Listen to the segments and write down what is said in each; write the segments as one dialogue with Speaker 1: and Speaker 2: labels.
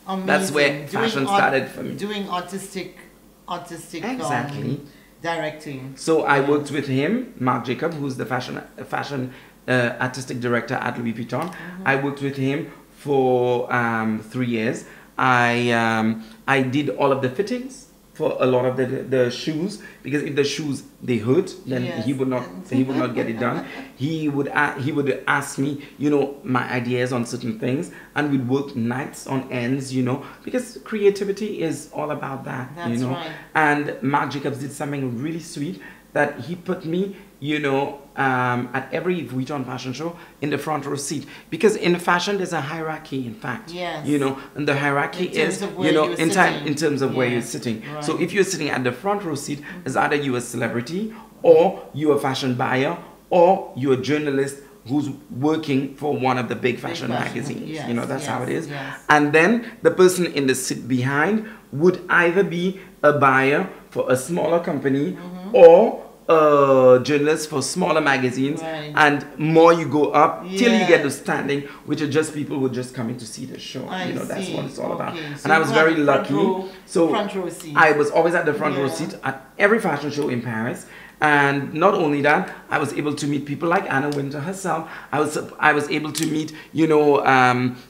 Speaker 1: Amazing.
Speaker 2: That's where fashion started for me.
Speaker 1: Doing artistic
Speaker 2: Exactly.
Speaker 1: Directing.
Speaker 2: So I worked with him, Marc Jacob, who's the fashion artistic director at Louis Vuitton. I worked with him for 3 years. I did all of the fittings for a lot of the shoes, because if the shoes they hurt, then he would not get it done. He would ask me, you know, my ideas on certain things, and we'd work nights on ends, you know, because creativity is all about that.
Speaker 1: That's
Speaker 2: you know.
Speaker 1: right.
Speaker 2: And Marc Jacobs did something really sweet, that he put me, you know, at every Vuitton fashion show in the front row seat, because in fashion there's a hierarchy, in fact.
Speaker 1: Yes.
Speaker 2: You know, and the hierarchy is, you know, in terms of where you're sitting.
Speaker 1: Right.
Speaker 2: So if you're sitting at the front row seat, it's either you're a celebrity, or you're a fashion buyer, or you're a journalist who's working for one of the big fashion magazines.
Speaker 1: Yes,
Speaker 2: you know, that's how it is.
Speaker 1: Yes.
Speaker 2: And then the person in the seat behind would either be a buyer for a smaller company, or a journalist for smaller magazines.
Speaker 1: Right.
Speaker 2: And more you go up till you get to standing, which are just people who are just coming to see the show. You know, that's what it's all about.
Speaker 1: So
Speaker 2: and I was very lucky.
Speaker 1: Front row seat.
Speaker 2: I was always at the front row seat at every fashion show in Paris. And not only that, I was able to meet people like Anna Wintour herself. I was able to meet, you know,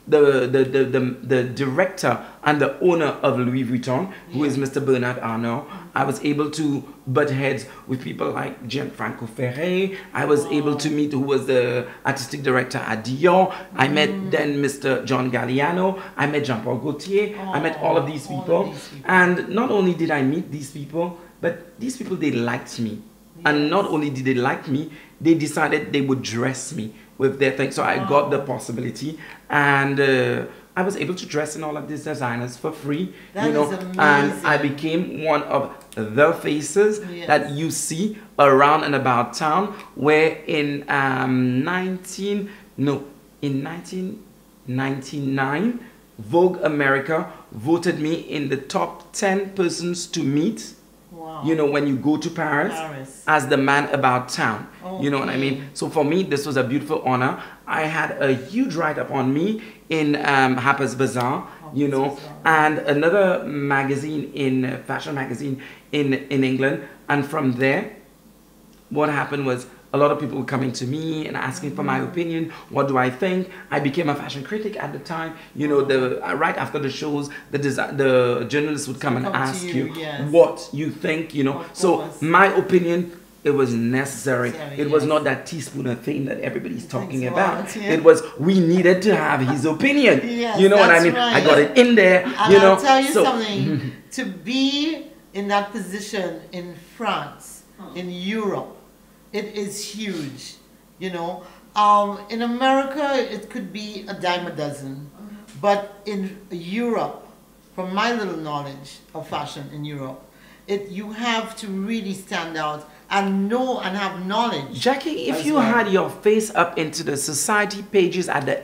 Speaker 2: the director and the owner of Louis Vuitton, who is Mr. Bernard Arnault. I was able to butt heads with people like Gianfranco Ferré. I was able to meet who was the artistic director at Dior. I met then Mr. John Galliano. I met Jean-Paul Gaultier. I met all of these people. And not only did I meet these people, but these people, they liked me. And not only did they like me, they decided they would dress me with their thing. So I got the possibility, and I was able to dress in all of these designers for free.
Speaker 1: That
Speaker 2: you know,
Speaker 1: is amazing.
Speaker 2: and I became one of the faces that you see around and about town. Where in 1999, Vogue America voted me in the top 10 persons to meet.
Speaker 1: Wow.
Speaker 2: You know, when you go to Paris, as the man about town. You know what I mean? So for me, this was a beautiful honor. I had a huge write-up on me in Harper's Bazaar, you know, and another magazine, fashion magazine in England. And from there, what happened was, a lot of people were coming to me and asking for my opinion. What do I think? I became a fashion critic at the time. You know, right after the shows, the journalists would come and ask you what you think. You know, so my opinion, it was necessary. It was not that teaspoon of thing that everybody's talking about. It was, we needed to have his opinion. You know what I mean?
Speaker 1: Right.
Speaker 2: I got it in there.
Speaker 1: And
Speaker 2: you know,
Speaker 1: I'll tell you something. To be in that position in France, in Europe, it is huge, you know. In America, it could be a dime a dozen. But in Europe, from my little knowledge of fashion in Europe, you have to really stand out and know and have knowledge.
Speaker 2: Jackie, if you had your face up into the society pages at the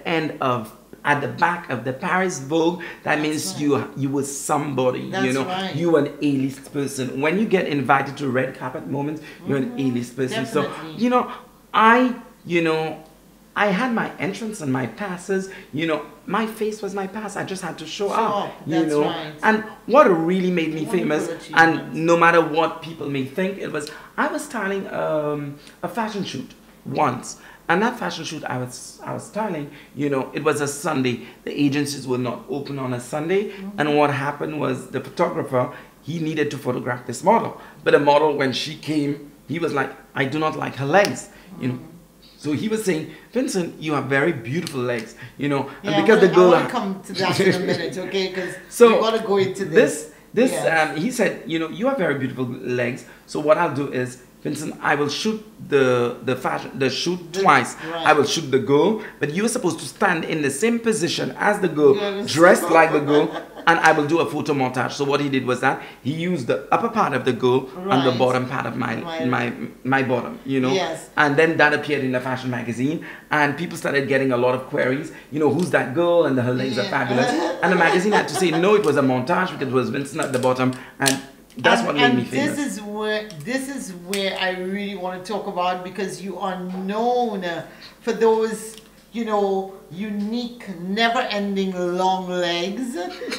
Speaker 2: back of the Paris Vogue, that means you were somebody. You know, you were an A-list person. When you get invited to red carpet moments, you're an A-list person.
Speaker 1: Definitely.
Speaker 2: So, you know, I had my entrance and my passes. You know, my face was my pass. I just had to show up. You know, and what really made me famous, and no matter what people may think, it was, I was styling a fashion shoot once. And that fashion shoot I was styling, you know, it was a Sunday. The agencies were not open on a Sunday. And what happened was, the photographer, he needed to photograph this model. But the model, when she came, he was like, I do not like her legs. You know, so he was saying, Vincent, you have very beautiful legs. You know, and because the girl,
Speaker 1: I want to come to that in a minute, okay? Because we got to go into this.
Speaker 2: He said, you know, you have very beautiful legs. So what I'll do is, Vincent, I will shoot the shoot twice. I will shoot the girl, but you're supposed to stand in the same position as the girl, dressed like the girl, and I will do a photo montage. So what he did was that he used the upper part of the girl and the bottom part of my bottom, you know. And then that appeared in the fashion magazine, and people started getting a lot of queries. You know, who's that girl? And her legs are fabulous. And the magazine had to say no, it was a montage because it was Vincent at the bottom, and that's what made me famous.
Speaker 1: This is where I really want to talk about, because you are known for those you know, unique, never-ending long legs.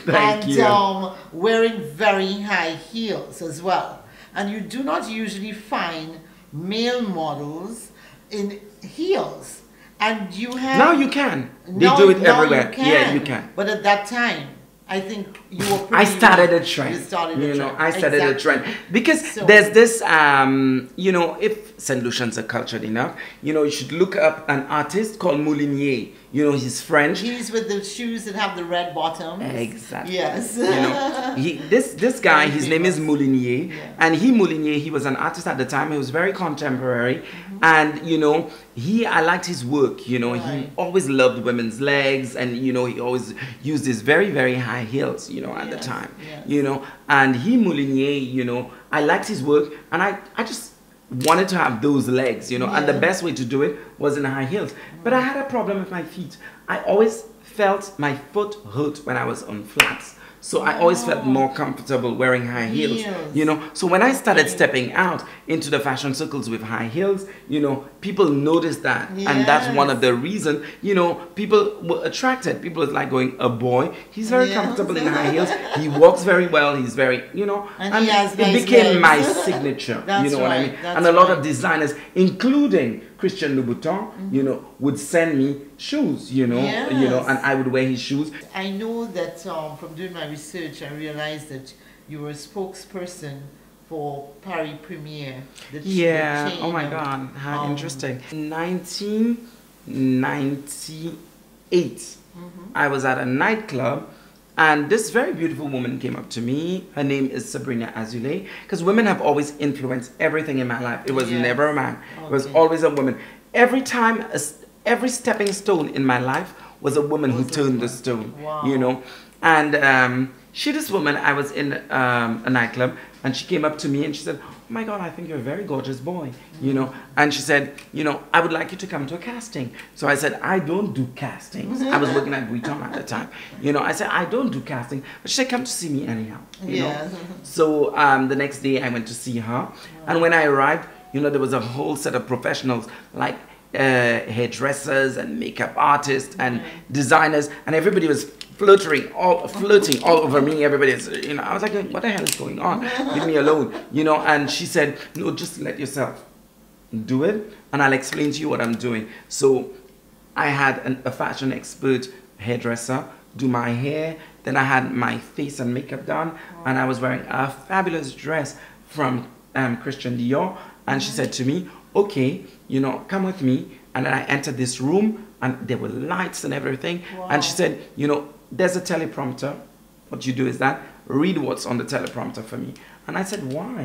Speaker 2: Thank
Speaker 1: and
Speaker 2: you.
Speaker 1: Wearing very high heels as well. And you do not usually find male models in heels. And you have...
Speaker 2: Now you can. They do it everywhere.
Speaker 1: You can,
Speaker 2: yeah, you can.
Speaker 1: But at that time, I think you were pretty...
Speaker 2: I started a trend.
Speaker 1: You started a trend.
Speaker 2: I started a trend. Because
Speaker 1: So-
Speaker 2: there's this, if St. Lucians are cultured enough, you should look up an artist called Moulinier. He's French.
Speaker 1: He's with the shoes that have the red bottoms.
Speaker 2: Exactly.
Speaker 1: Yes.
Speaker 2: This guy, his name is
Speaker 1: famous.
Speaker 2: Moulinier,
Speaker 1: Yeah.
Speaker 2: and he was an artist at the time. He was very contemporary, and I liked his work. He
Speaker 1: Right.
Speaker 2: always loved women's legs, and he always used his very very high heels. At the
Speaker 1: Yes,
Speaker 2: time,
Speaker 1: yes.
Speaker 2: and Moulinier, I liked his work, and I just wanted to have those legs, and the
Speaker 1: Yeah.
Speaker 2: best way to do it was in high heels. But I had a problem with my feet. I always felt my foot hurt when I was on flats. So I always felt more comfortable wearing high heels,
Speaker 1: Heels.
Speaker 2: So when I started stepping out into the fashion circles with high heels, people noticed that. And that's one of the reasons, people were attracted. People was like going, a boy, he's very
Speaker 1: Yes.
Speaker 2: comfortable in high heels. He walks very well. He's very,
Speaker 1: And he has
Speaker 2: it
Speaker 1: nice
Speaker 2: became my
Speaker 1: legs.
Speaker 2: signature.
Speaker 1: That's
Speaker 2: you know what I
Speaker 1: right,
Speaker 2: mean?
Speaker 1: that's
Speaker 2: And a lot
Speaker 1: right.
Speaker 2: of designers, including Christian Louboutin, would send me shoes,
Speaker 1: Yes.
Speaker 2: and I would wear his shoes.
Speaker 1: I know that from doing my research, I realized that you were a spokesperson for Paris Premiere. The
Speaker 2: Yeah.
Speaker 1: chain
Speaker 2: Oh my
Speaker 1: of,
Speaker 2: God. How
Speaker 1: um,
Speaker 2: interesting. 1998, I was at a nightclub, and this very beautiful woman came up to me. Her name is Sabrina Azulay, because women have always influenced everything in my life. It was
Speaker 1: Yes.
Speaker 2: never a man. It was
Speaker 1: Okay.
Speaker 2: always a woman. Every time, every stepping stone in my life was a woman who
Speaker 1: Was a
Speaker 2: turned the
Speaker 1: woman.
Speaker 2: stone.
Speaker 1: Wow.
Speaker 2: And this woman, I was in a nightclub, and she came up to me and she said, "Oh my God, I think you're a very gorgeous boy," And she said, "I would like you to come to a casting." So I said, "I don't do castings." I was working at Vuitton at the time. I said, "I don't do casting," but she said, "Come to see me anyhow."
Speaker 1: Yeah.
Speaker 2: So the next day I went to see her, and when I arrived, there was a whole set of professionals like hairdressers and makeup artists and designers, and everybody was flirting all over me. Everybody's, I was like, what the hell is going on? Leave me alone, And she said, "No, just let yourself do it, and I'll explain to you what I'm doing." So I had a fashion expert hairdresser do my hair. Then I had my face and makeup done, and I was wearing a fabulous dress from Christian Dior. And she said to me, "Okay, come with me." And then I entered this room, and there were lights and everything.
Speaker 1: Wow.
Speaker 2: And she said, "There's a teleprompter. What you do is that, read what's on the teleprompter for me." And I said, "Why?"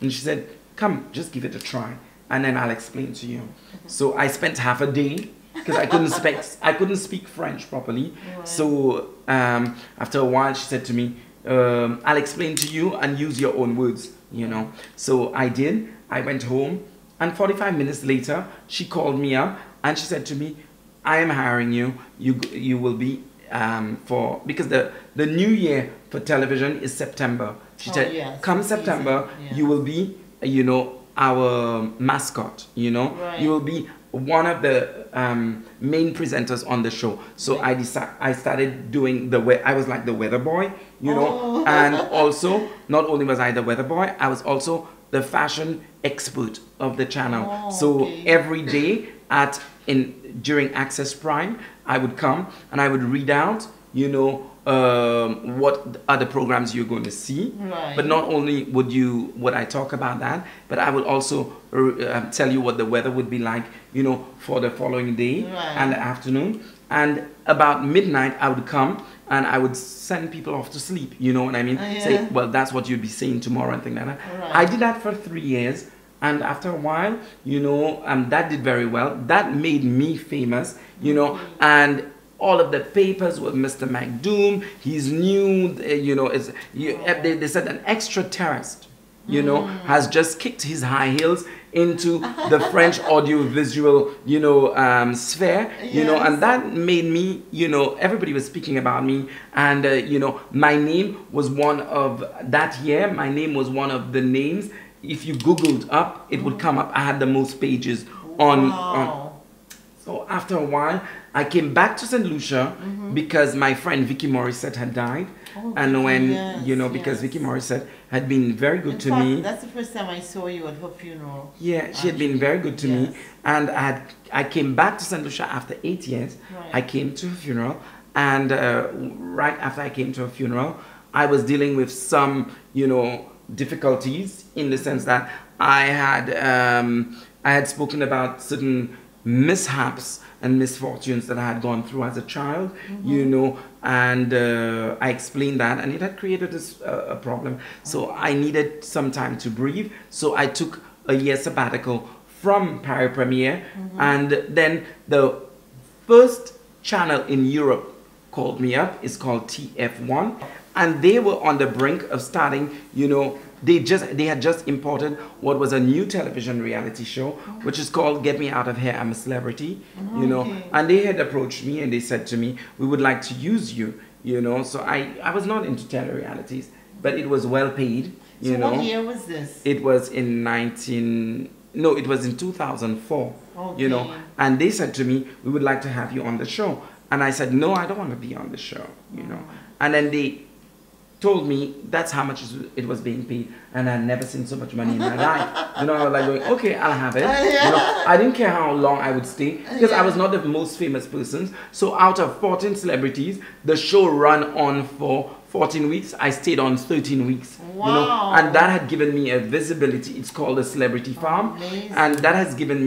Speaker 2: And she said, "Come, just give it a try, and then I'll explain to you." So I spent half a day, because I couldn't speak French properly.
Speaker 1: Right.
Speaker 2: So after a while, she said to me, "I'll explain to you and use your own words." So I did. I went home, and 45 minutes later, she called me up and she said to me, "I am hiring you. You will be because the new year for television is September." She said,
Speaker 1: yes,
Speaker 2: "Come
Speaker 1: season,
Speaker 2: September,
Speaker 1: yeah.
Speaker 2: you will be, our mascot.
Speaker 1: Right.
Speaker 2: You will be one of the main presenters on the show." So I started doing I was like the weather boy,
Speaker 1: Oh.
Speaker 2: and also not only was I the weather boy, I was also the fashion expert of the channel.
Speaker 1: Oh,
Speaker 2: so
Speaker 1: okay.
Speaker 2: every day during Access Prime, I would come and I would read out, what other programs you're going to see.
Speaker 1: Right.
Speaker 2: But not only would I talk about that, but I would also tell you what the weather would be like, for the following day
Speaker 1: Right.
Speaker 2: and the afternoon. And about midnight, I would come and I would send people off to sleep. You know what I mean?
Speaker 1: Yeah.
Speaker 2: Say, well, that's what you'd be saying tomorrow and things like that.
Speaker 1: Right.
Speaker 2: I did that for 3 years. And after a while, that did very well. That made me famous, and all of the papers with Mr. McDoom, he's new, they said an extraterrestrial, has just kicked his high heels into the French audiovisual, sphere,
Speaker 1: Yes.
Speaker 2: and that made me, everybody was speaking about me, and, my name was one of, that year, my name was one of the names. If you Googled up, it would come up. I had the most pages on.
Speaker 1: Wow.
Speaker 2: So after a while, I came back to St. Lucia because my friend Vicky Morissette had died.
Speaker 1: Oh,
Speaker 2: And
Speaker 1: Vicky,
Speaker 2: when,
Speaker 1: yes,
Speaker 2: you know, because Vicky Morissette had been very good to me.
Speaker 1: That's the first time I saw you at her funeral.
Speaker 2: Yeah, she had been very good to me. And I came back to St. Lucia after 8 years.
Speaker 1: Right.
Speaker 2: I came to her funeral. And right after I came to her funeral, I was dealing with some, you know, difficulties in the sense that I had spoken about certain mishaps and misfortunes that I had gone through as a child, you know, and I explained that, and it had created a problem. So I needed some time to breathe. So I took a year sabbatical from Paris Premiere, and then the first channel in Europe called me up. It's called TF1, and they were on the brink of starting, you know, they had just imported what was a new television reality show, which is called Get Me Out of Here, I'm a Celebrity, you know, and they had approached me and they said to me, we would like to use you, you know. So I was not into tele-realities, but it was well paid, you know.
Speaker 1: What year was this?
Speaker 2: It was in 2004, you know, and they said to me, we would like to have you on the show. And I said, no, I don't want to be on the show, you know. And then they told me that's how much it was being paid, and I'd never seen so much money in my life. You know, I was like going, okay, I'll have it. You know, I didn't care how long I would stay because I was not the most famous person. So out of 14 celebrities, the show ran on for 14 weeks. I stayed on 13 weeks.
Speaker 1: Wow.
Speaker 2: You know, and that had given me a visibility. It's called a Celebrity Farm.
Speaker 1: Amazing.
Speaker 2: And that had given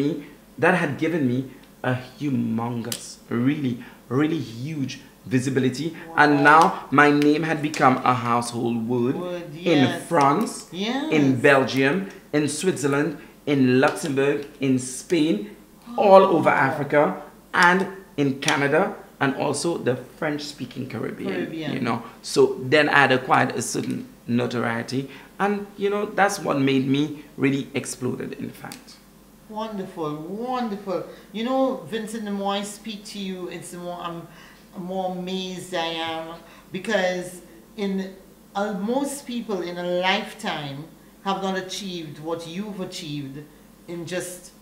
Speaker 2: me a humongous, really huge visibility. And now my name had become a household word in France, in Belgium, in Switzerland, in Luxembourg, in Spain, all over Africa, and in Canada, and also the French-speaking Caribbean, you know. So then I had acquired a certain notoriety, and you know, that's what made me really exploded, in fact.
Speaker 1: Wonderful, wonderful. You know, Vincent, the more I speak to you, it's the more I'm more amazed I am, because most people in a lifetime have not achieved what you've achieved in just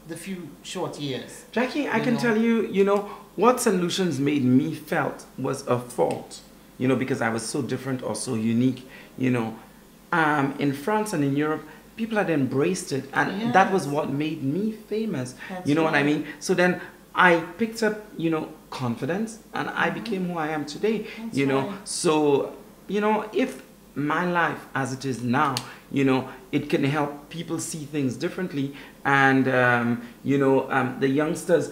Speaker 1: the few short years.
Speaker 2: Jackie, I can tell you, you know, what St. Lucians made me felt was a fault, you know, because I was so different or so unique, you know. In France and in Europe, people had embraced it, and that was what made me famous. You know what I mean? So then I picked up, you know, confidence, and I became who I am today, you know. So, you know, if my life as it is now, you know, it can help people see things differently, and, you know, the youngsters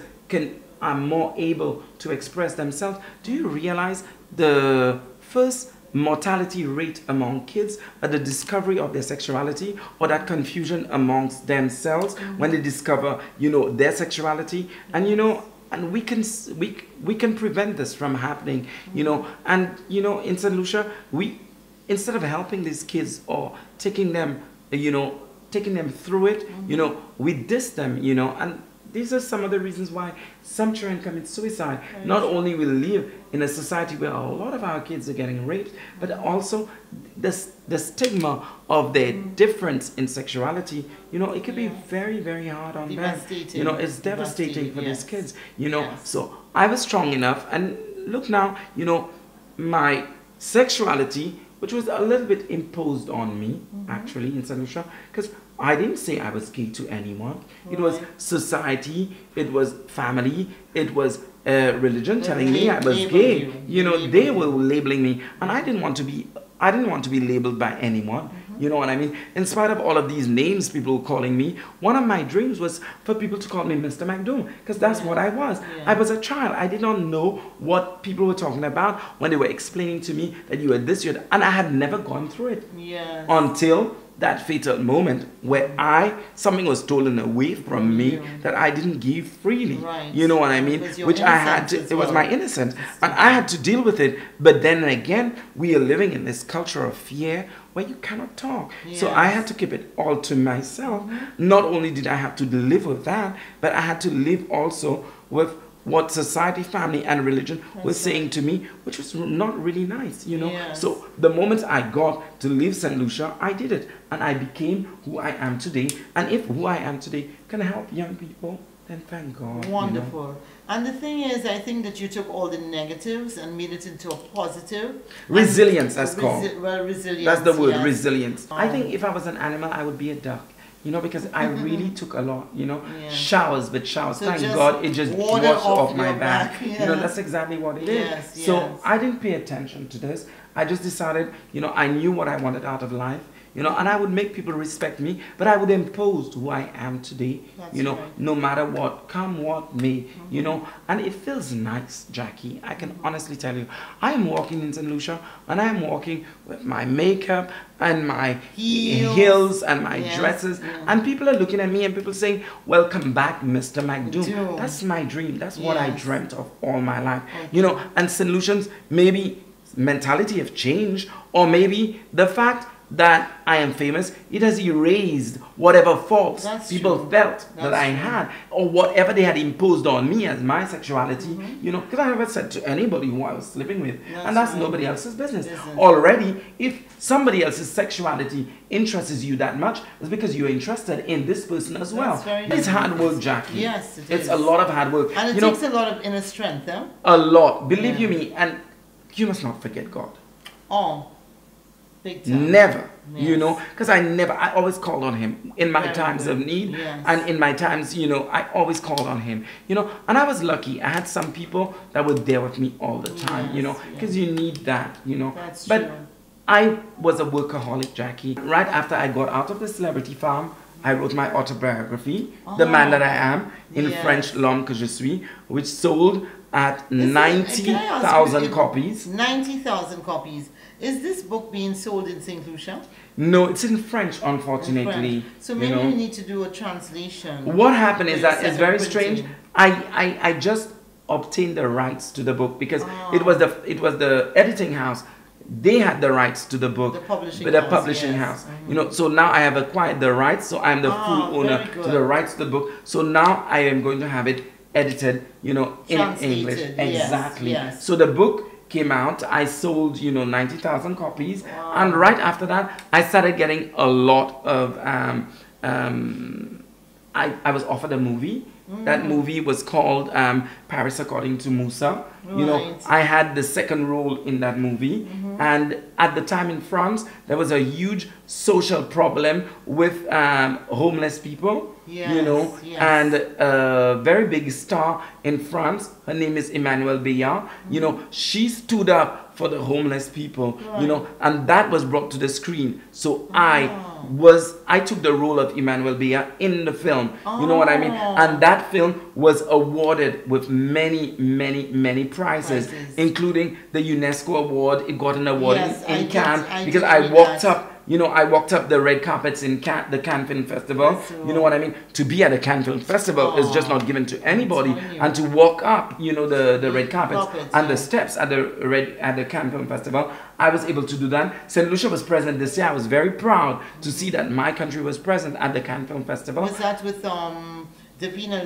Speaker 2: are more able to express themselves. Do you realize the first mortality rate among kids at the discovery of their sexuality, or that confusion amongst themselves when they discover, you know, their sexuality? And you know, and we can prevent this from happening, you know. And you know, in St. Lucia, we, instead of helping these kids or taking them, you know, taking them through it, you know, we diss them, you know. And these are some of the reasons why some children commit suicide. Not only we live in a society where a lot of our kids are getting raped, but also the stigma of their difference in sexuality, you know, it could be very, very hard on them. You know, it's devastating for these kids, you know. So I was strong enough, and look now, you know, my sexuality, which was a little bit imposed on me, actually, in St. Lucia, because I didn't say I was gay to anyone. It was society, it was family, it was religion telling me I was gay. You know, they were labeling me, and I didn't want to be labeled by anyone. You know what I mean? In spite of all of these names people were calling me, one of my dreams was for people to call me Mr. McDoom, because that's what I was. I was a child. I did not know what people were talking about when they were explaining to me that you were this, you were that, and I had never gone through it until that fatal moment where something was stolen away from me that I didn't give freely. You know what I mean? Which I had to, it was my innocence, and I had to deal with it. But then again, we are living in this culture of fear where you cannot talk. So I had to keep it all to myself. Not only did I have to live with that, but I had to live also with what society, family, and religion was saying to me, which was not really nice, you know. So the moment I got to leave St. Lucia, I did it, and I became who I am today. And if who I am today can help young people, then thank God.
Speaker 1: Wonderful.
Speaker 2: You know?
Speaker 1: And the thing is, I think that you took all the negatives and made it into a positive.
Speaker 2: Resilience, that's called.
Speaker 1: Resilience.
Speaker 2: That's the word,
Speaker 1: yes.
Speaker 2: Resilience. I think if I was an animal, I would be a duck. You know, because I really took a lot, you know.
Speaker 1: Yeah.
Speaker 2: Showers, but showers.
Speaker 1: So
Speaker 2: thank God it just washed off my back.
Speaker 1: Yes.
Speaker 2: You know, that's exactly what it
Speaker 1: yes,
Speaker 2: is. So
Speaker 1: yes.
Speaker 2: I didn't pay attention to this. I just decided, you know, I knew what I wanted out of life. You know, and I would make people respect me, but I would impose who I am today,
Speaker 1: That's
Speaker 2: you know,
Speaker 1: right.
Speaker 2: no matter what, come what may, you know, and it feels nice, Jackie. I can honestly tell you, I am walking in St. Lucia, and I am walking with my makeup and my heels and my dresses, and people are looking at me and people saying, welcome back, Mr. McDoom. That's my dream. That's what I dreamt of all my life, you know, and St. Lucians, maybe mentality have changed, or maybe the fact that I am famous, it has erased whatever faults people felt that I had, or whatever they had imposed on me as my sexuality, you know, because I never said to anybody who I was sleeping with, and that's nobody else's business. Already, if somebody else's sexuality interests you that much, it's because you're interested in this person as well. It's hard work, Jackie.
Speaker 1: Yes,
Speaker 2: it's a lot of hard work.
Speaker 1: And it takes a lot of inner strength, eh?
Speaker 2: A lot, believe you me, and you must not forget God.
Speaker 1: Oh.
Speaker 2: Never, you know, because I always called on him in my times of need, and in my times, you know, I always called on him, you know, and I was lucky. I had some people that were there with me all the time, you know, because you need that, you know. But I was a workaholic, Jackie. Right after I got out of the celebrity farm, I wrote my autobiography, The Man That I Am, in French, L'Homme que je suis, which sold at 90,000 copies.
Speaker 1: 90,000 copies. Is this book being sold in St. Lucia?
Speaker 2: No, it's in French, unfortunately.
Speaker 1: So maybe you need to do a translation.
Speaker 2: What happened is that it's very strange. I just obtained the rights to the book because it was the editing house. They had the rights to the book, the publishing house. You know, so now I have acquired the rights, so I'm the full owner to the rights to the book. So now I am going to have it edited, you know, in English. Exactly. So the book came out, I sold, you know, 90,000 copies, and right after that, I started getting a lot of, I was offered a movie. That movie was called Paris According to Musa. You know, I had the second role in that movie, and at the time in France, there was a huge social problem with homeless people. You know, and a very big star in France, her name is Emmanuelle Béat, you know, she stood up for the homeless people, you know, and that was brought to the screen. So I took the role of Emmanuelle Béat in the film, you know what I mean? And that film was awarded with many, many, many prizes, including the UNESCO award. It got an award in Cannes because I walked up. You know, I walked up the red carpets in the Cannes Film Festival. You know what I mean? To be at a Cannes Film Festival is just not given to anybody. And to walk up, you know, the red carpets and the steps at the Cannes Film Festival, I was able to do that. St. Lucia was present this year. I was very proud to see that my country was present at the Cannes Film Festival.
Speaker 1: Was that with Davina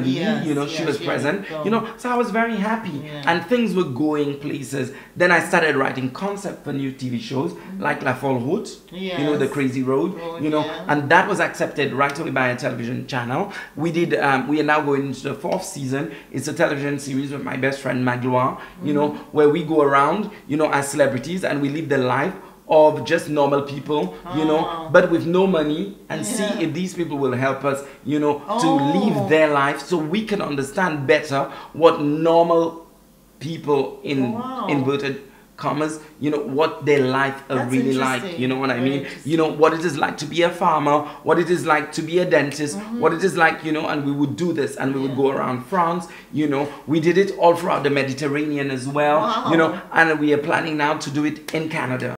Speaker 2: Lee, you know, she was present, you know, so I was very happy, and things were going places. Then I started writing concept for new TV shows, like La Folle Route, you know, The Crazy Road, you know, and that was accepted right away by a television channel. We are now going into the 4th season. It's a television series with my best friend Magloire, you know, where we go around, you know, as celebrities, and we live the life of just normal people, you know, but with no money, and see if these people will help us, you know, to live their life so we can understand better what normal people in inverted commas, you know, what their life are really like, you know what I mean? You know, what it is like to be a farmer, what it is like to be a dentist, what it is like, you know, and we would do this, and we would go around France, you know, we did it all throughout the Mediterranean as well, you know, and we are planning now to do it in Canada.